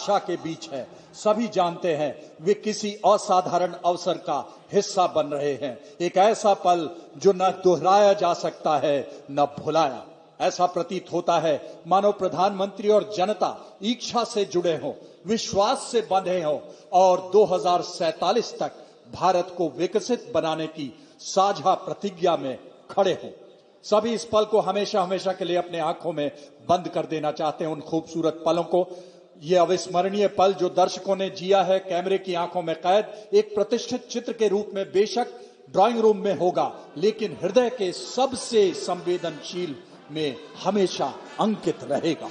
आशा के बीच है। सभी जानते हैं वे किसी असाधारण अवसर का हिस्सा बन रहे हैं। एक ऐसा पल जो न दोहराया जा सकता है न भुलाया। ऐसा प्रतीत होता है मानो प्रधानमंत्री और जनता इच्छा से जुड़े हों, विश्वास से बंधे हों और 2047 तक भारत को विकसित बनाने की साझा प्रतिज्ञा में खड़े हों। सभी इस पल को हमेशा हमेशा के लिए अपने आंखों में बंद कर देना चाहते हैं, उन खूबसूरत पलों को। ये अविस्मरणीय पल जो दर्शकों ने जिया है, कैमरे की आंखों में कैद एक प्रतिष्ठित चित्र के रूप में बेशक ड्राइंग रूम में होगा, लेकिन हृदय के सबसे संवेदनशील में हमेशा अंकित रहेगा।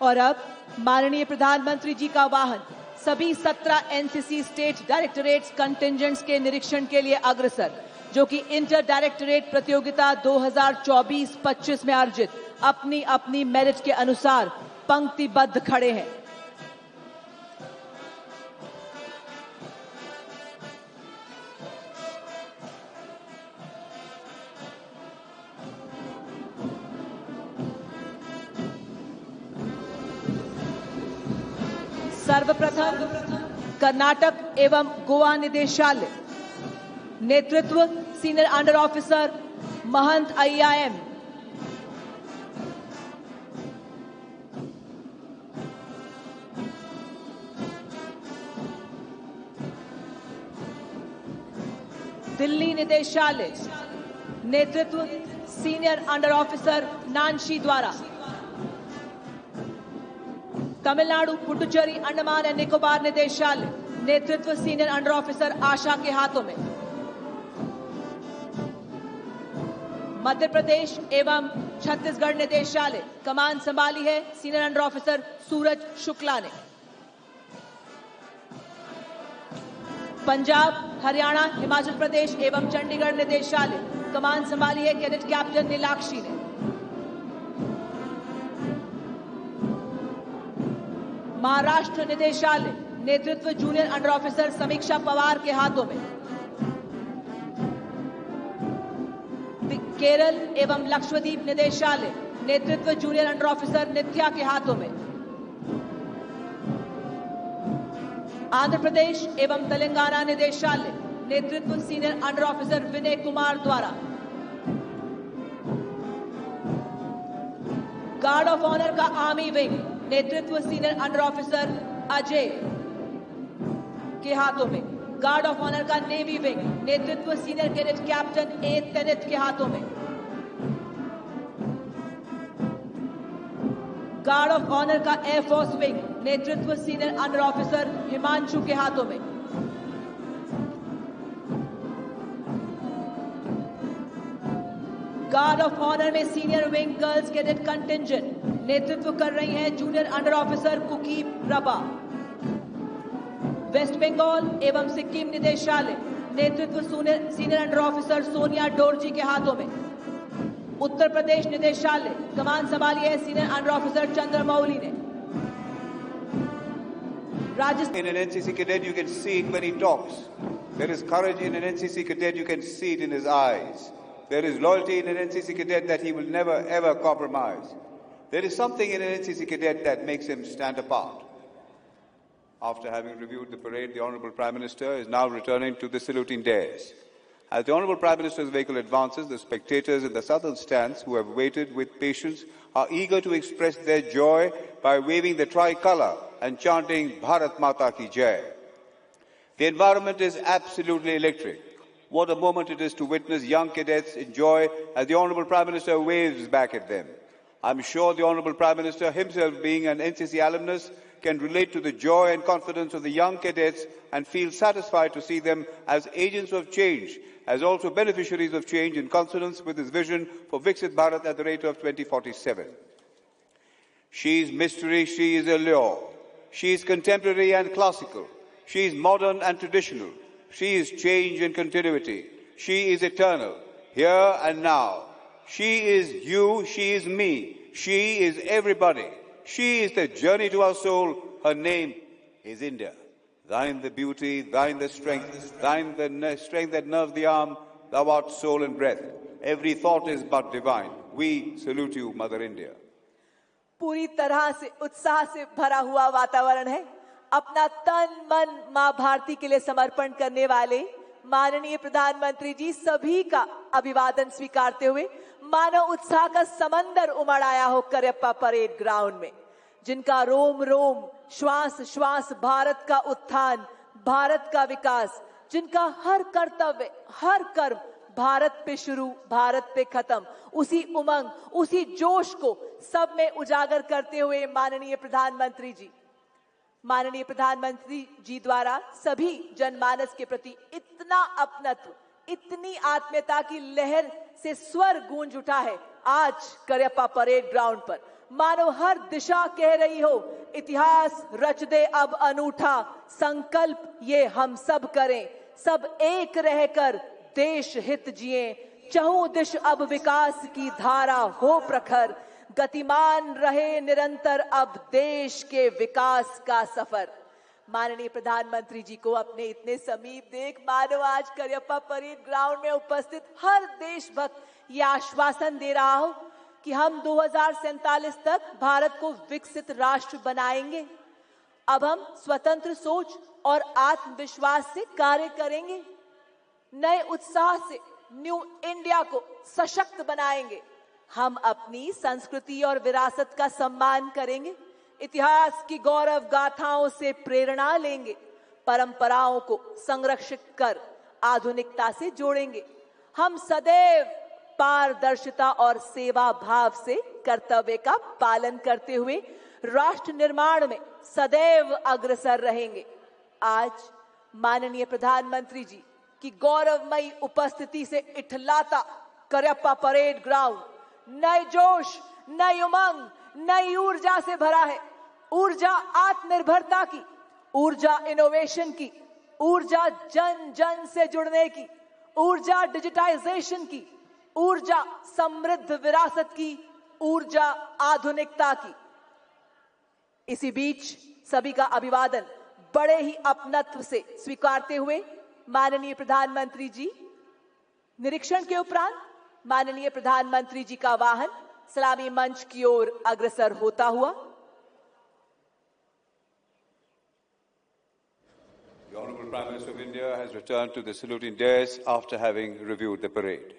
और अब माननीय प्रधानमंत्री जी का वाहन सभी 17 एनसीसी स्टेट डायरेक्टरेट्स कंटिंजेंट्स के निरीक्षण के लिए अग्रसर, जो कि इंटर डायरेक्टरेट प्रतियोगिता 2024-25 में अर्जित अपनी अपनी मेरिट के अनुसार पंक्तिबद्ध खड़े हैं। सर्वप्रथम कर्नाटक एवं गोवा निदेशालय, नेतृत्व सीनियर अंडर ऑफिसर महंत IIM। दिल्ली निदेशालय, नेतृत्व सीनियर अंडर ऑफिसर नानशी द्वारा। तमिलनाडु पुडुचेरी अंडमान एंड निकोबार निदेशालय, नेतृत्व सीनियर अंडर ऑफिसर आशा के हाथों में। मध्य प्रदेश एवं छत्तीसगढ़ निदेशालय, कमान संभाली है सीनियर अंडर ऑफिसर सूरज शुक्ला ने। पंजाब, हरियाणा, हिमाचल प्रदेश एवं चंडीगढ़ निदेशालय, कमान संभाली है कैडेट कैप्टन नीलाक्षी ने। महाराष्ट्र निदेशालय, नेतृत्व जूनियर अंडर ऑफिसर समीक्षा पवार के हाथों में। केरल एवं लक्षद्वीप निदेशालय, नेतृत्व जूनियर अंडर ऑफिसर नित्या के हाथों में। आंध्र प्रदेश एवं तेलंगाना निदेशालय, नेतृत्व senior under officer Vinay Kumar द्वारा। गार्ड ऑफ ऑनर का आर्मी विंग, नेतृत्व सीनियर अंडर ऑफिसर अजय के हाथों में। गार्ड ऑफ ऑनर का नेवी विंग, नेतृत्व सीनियर कैडेट कैप्टन ए तेनित के हाथों में। गार्ड ऑफ ऑनर का एयरफोर्स विंग, नेतृत्व सीनियर अंडर ऑफिसर हिमांशु के हाथों में। गार्ड ऑफ ऑनर में senior wing girls cadet contingent, नेतृत्व कर रही हैं junior under officer cookie Prabha. Waste Bengal एवं सिक्किम निदेशालय, नेतृत्व senior under officer Sonia Dorji के हाथों में। उत्तर प्रदेश निदेशालय, कमान संभाली है सीनियर अंडर ऑफिसर चंद्रमौली ने। In an NCC cadet you can see it when he talks. There is courage in an NCC cadet, you can see it in his eyes. There is loyalty in an NCC cadet that he will never ever compromise. There is something in an NCC cadet that makes him stand apart. After having reviewed the parade, the Honourable Prime Minister is now returning to the saluting dais. As the Honourable Prime Minister's vehicle advances, the spectators in the southern stands who have waited with patience are eager to express their joy by waving the tricolour and chanting Bharat Mata Ki Jai. The environment is absolutely electric. What a moment it is to witness young cadets enjoy as the Honourable Prime Minister waves back at them. I'm sure the Honourable Prime Minister himself, being an NCC alumnus, can relate to the joy and confidence of the young cadets and feel satisfied to see them as agents of change, as also beneficiaries of change in consonance with his vision for Viksit Bharat at the rate of 2047. She is mystery, she is allure. She is contemporary and classical. She is modern and traditional. She is change and continuity. She is eternal, here and now. She is you, she is me. She is everybody. She is the journey to our soul. Her name is India. Thine the beauty, thine the strength, thine the strength that nerves the arm, thou art soul and breath. Every thought is but divine. We salute you, Mother India. पूरी तरह से उत्साह से भरा हुआ वातावरण है। अपना तन मन मां भारती के लिए समर्पण करने वाले माननीय प्रधानमंत्री जी सभी का अभिवादन स्वीकारते हुए मानव उत्साह का समंदर उमड़ आया हो करियप्पा परेड ग्राउंड में, जिनका रोम रोम श्वास श्वास भारत का उत्थान, भारत का विकास, जिनका हर कर्तव्य हर कर्म भारत पे शुरू भारत पे खत्म, उसी उमंग उसी जोश को सब में उजागर करते हुए माननीय प्रधानमंत्री जी द्वारा सभी जनमानस के प्रति इतना अपनत्व, इतनी आत्मीयता की लहर से स्वर गूंज उठा है। आज करियप्पा परेड ग्राउंड पर मानो हर दिशा कह रही हो, इतिहास रच दे अब अनूठा, संकल्प ये हम सब करें, सब एक रहकर देश हित जिए, चहुं दिश अब विकास की धारा हो प्रखर, गतिमान रहे निरंतर अब देश के विकास का सफर। माननीय प्रधानमंत्री जी को अपने इतने समीप देख मानो आज करियप्पा परेड ग्राउंड में उपस्थित हर देशभक्त ये आश्वासन दे रहा हो कि हम 2047 तक भारत को विकसित राष्ट्र बनाएंगे। अब हम स्वतंत्र सोच और आत्मविश्वास से कार्य करेंगे, नए उत्साह से न्यू इंडिया को सशक्त बनाएंगे। हम अपनी संस्कृति और विरासत का सम्मान करेंगे, इतिहास की गौरव गाथाओं से प्रेरणा लेंगे, परंपराओं को संरक्षित कर आधुनिकता से जोड़ेंगे। हम सदैव पारदर्शिता और सेवा भाव से कर्तव्य का पालन करते हुए राष्ट्र निर्माण में सदैव अग्रसर रहेंगे। आज माननीय प्रधानमंत्री जी की गौरवमयी उपस्थिति से इठलाता करियप्पा परेड ग्राउंड नए जोश, नई उमंग, नई ऊर्जा से भरा है। ऊर्जा आत्मनिर्भरता की, ऊर्जा इनोवेशन की, ऊर्जा जन जन से जुड़ने की, ऊर्जा डिजिटाइजेशन की, ऊर्जा समृद्ध विरासत की, ऊर्जा आधुनिकता की। इसी बीच सभी का अभिवादन बड़े ही अपनत्व से स्वीकारते हुए माननीय प्रधानमंत्री जी निरीक्षण के उपरांत माननीय प्रधानमंत्री जी का वाहन सलामी मंच की ओर अग्रसर होता हुआ। The Honorable Prime Minister of India has returned to the saluting dais after having reviewed the parade.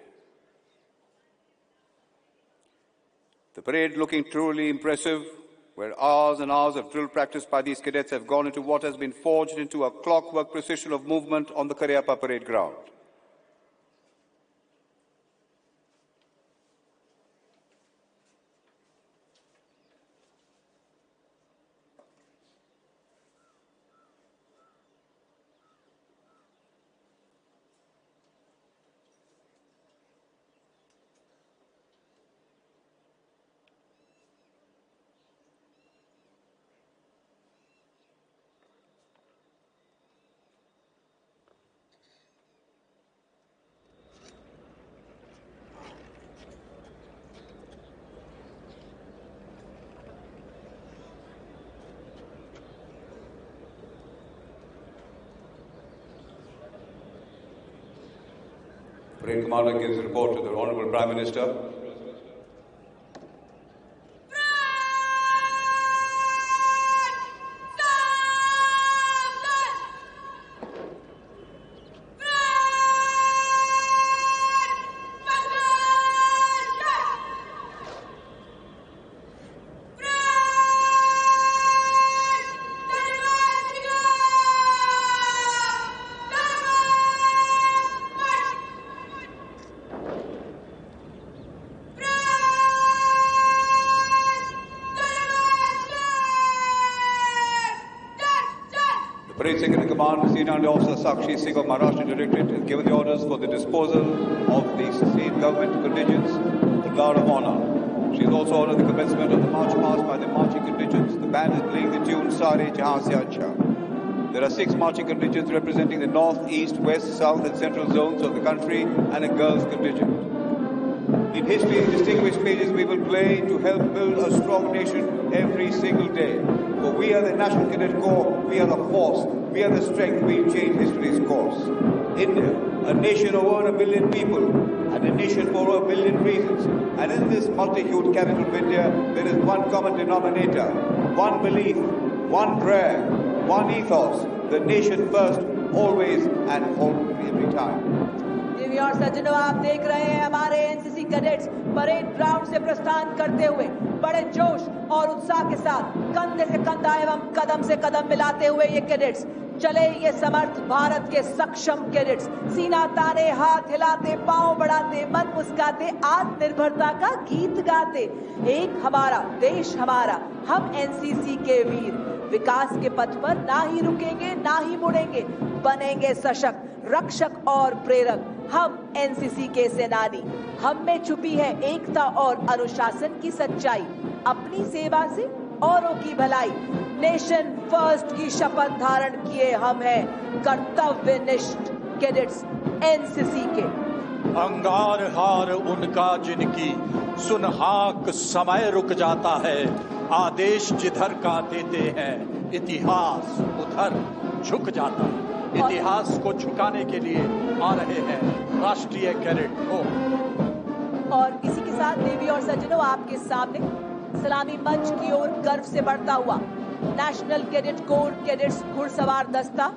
The parade looking truly impressive, where hours and hours of drill practice by these cadets have gone into what has been forged into a clockwork precision of movement on the Kariappa parade ground. Parade Commander gives a report to the Honorable Prime Minister. Parade Second in Command, Senior Under Officer Sakshi Singh of Maharashtra Directorate has given the orders for the disposal of the state government contingents, the Guard of Honor. She has also ordered the commencement of the march past by the marching contingents. The band is playing the tune Sare Jahan Se Acha. There are 6 marching contingents representing the north, east, west, south and central zones of the country and a girls contingent. In history's distinguished pages we will play to help build a strong nation every single day. For we are the National Cadet Corps, we are the force, we are the strength, we change history's course. India, a nation of over 1 billion people, and a nation for over 1 billion reasons. And in this multi-hued capital of India, there is one common denominator, one belief, one prayer, one ethos, the nation first, always and for every time. देवी और सज्जनों, आप देख रहे हैं हमारे NCC cadets parade ground से प्रस्थान करते हुए बड़े जोश और उत्साह के साथ कंधे से कंधा एवं कदम से कदम मिलाते हुए ये कैडेट्स चले, ये समर्थ भारत के सक्षम कैडेट्स सीना ताने, हाथ हिलाते, पांव बढ़ाते, मन मुस्काते, आत्मनिर्भरता का गीत गाते। एक हमारा देश हमारा, हम एनसीसी के वीर विकास के पथ पर ना ही रुकेंगे ना ही मुड़ेंगे, बनेंगे सशक्त रक्षक और प्रेरक। हम एनसीसी के सेनानी, हम में छुपी है एकता और अनुशासन की सच्चाई, अपनी सेवा से औरों की भलाई, नेशन फर्स्ट की शपथ धारण किए हम हैं कर्तव्यनिष्ठ कैडेट्स एनसीसी के। अंगार हार उनका जिनकी सुनहाक समय रुक जाता है, आदेश जिधर का देते हैं इतिहास उधर झुक जाता है। इतिहास को झुकाने के लिए आ रहे हैं राष्ट्रीय कैडेट कोर। और इसी के साथ देवी और सज्जनों, आपके सामने सलामी मंच की ओर गर्व से बढ़ता हुआ नेशनल कैडेट कोर कैडेट्स घुड़सवार दस्ता,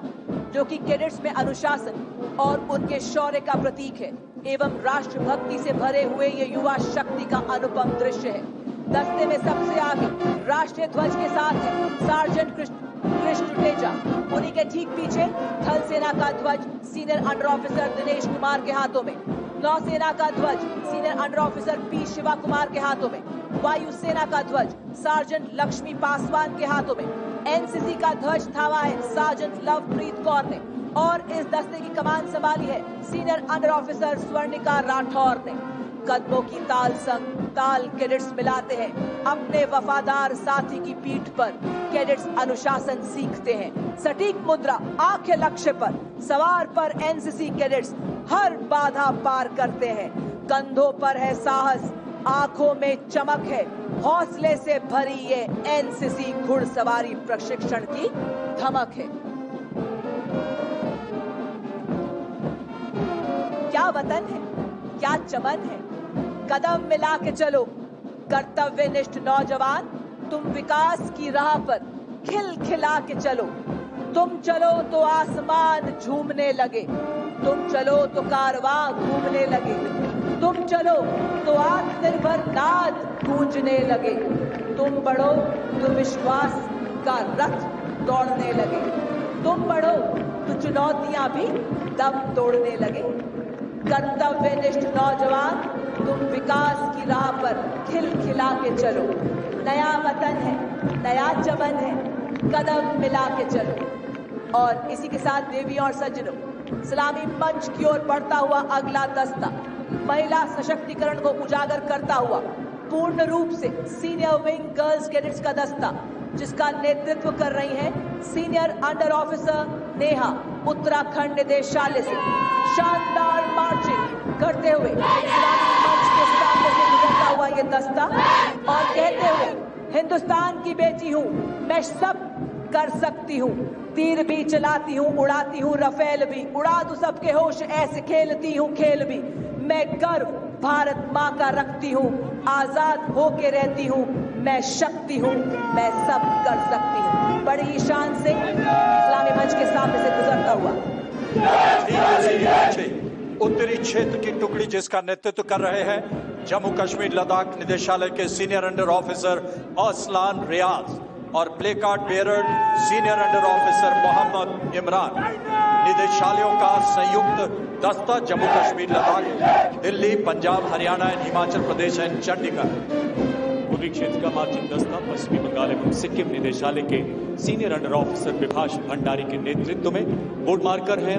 जो कि कैडेट्स में अनुशासन और उनके शौर्य का प्रतीक है एवं राष्ट्रभक्ति से भरे हुए ये युवा शक्ति का अनुपम दृश्य है। दस्ते में सबसे आगे राष्ट्रीय ध्वज के साथ है सार्जेंट कृष्ण टुटेजा, उन्हीं के ठीक पीछे थल सेना का ध्वज senior under officer Dinesh Kumar के हाथों में, नौसेना का ध्वज senior under officer P Shiva Kumar के हाथों में, वायुसेना का ध्वज सार्जेंट लक्ष्मी पासवान के हाथों में, एनसीसी का ध्वज थामा है सार्जेंट लवप्रीत कौर ने, और इस दस्ते की कमान संभाली है senior under officer Swarnika Rathore ने। कदमों की ताल संग ताल कैडेट्स मिलाते हैं, अपने वफादार साथी की पीठ पर कैडेट्स अनुशासन सीखते हैं। सटीक मुद्रा, आंखें लक्ष्य पर, सवार पर एनसीसी कैडेट्स हर बाधा पार करते हैं। कंधों पर है साहस, आंखों में चमक है, हौसले से भरी ये एनसीसी घुड़सवारी प्रशिक्षण की धमक है। क्या वतन है, क्या चमन है, कदम मिला के चलो कर्तव्यनिष्ठ नौजवान, तुम विकास की राह पर खिलखिला के चलो। तुम चलो तो आसमान झूमने लगे, तुम चलो तो कारवां घूमने लगे, तुम चलो तो आत्मनिर्भर नाद गूंजने लगे, तुम बढ़ो तो विश्वास का रथ दौड़ने लगे, तुम बढ़ो तो चुनौतियां भी दम तोड़ने लगे। कर्तव्यनिष्ठ नौजवान, तुम विकास की राह पर खिलखिला के चलो। नया वतन है, नया चमन है, कदम मिला के चलो। और इसी के साथ देवी और सज्जनों, सलामी मंच की ओर बढ़ता हुआ अगला दस्ता महिला सशक्तिकरण को उजागर करता हुआ पूर्ण रूप से सीनियर विंग गर्ल्स कैडेट्स का दस्ता, जिसका नेतृत्व कर रही हैं senior under officer Neha, Uttarakhand निदेशालय से शानदार मार्चिंग करते हुए सलामी मंच के सामने से गुजरता हुआ ये दस्ता और कहते हुए, हिंदुस्तान की बेटी हूँ, मैं सब कर सकती हूँ, तीर भी चलाती हूँ, उड़ाती हूँ रफेल भी, उड़ा दूं सबके होश ऐसे खेलती हूँ खेल भी, मैं गर्व भारत माँ का रखती हूँ, आजाद होके रहती हूँ, मैं शक्ति हूँ, मैं सब कर सकती हूँ। बड़ी ही शान से इस्लामी मंच के सामने से गुजरता हुआ उत्तरी क्षेत्र की टुकड़ी, जिसका नेतृत्व कर रहे हैं जम्मू कश्मीर लद्दाख निदेशालय के senior under officer Aslan Riyaz और play card bearer senior under officer Mohammad Imran, निदेशालयों का संयुक्त दस्ता जम्मू कश्मीर लद्दाख दिल्ली पंजाब हरियाणा एंड हिमाचल प्रदेश एंड चंडीगढ़। पूर्वी क्षेत्र का मार्चिंग दस्ता पश्चिमी बंगाल एवं सिक्किम निदेशालय के senior under officer Vibhash Bhandari के नेतृत्व में बोर्ड मार्कर हैं।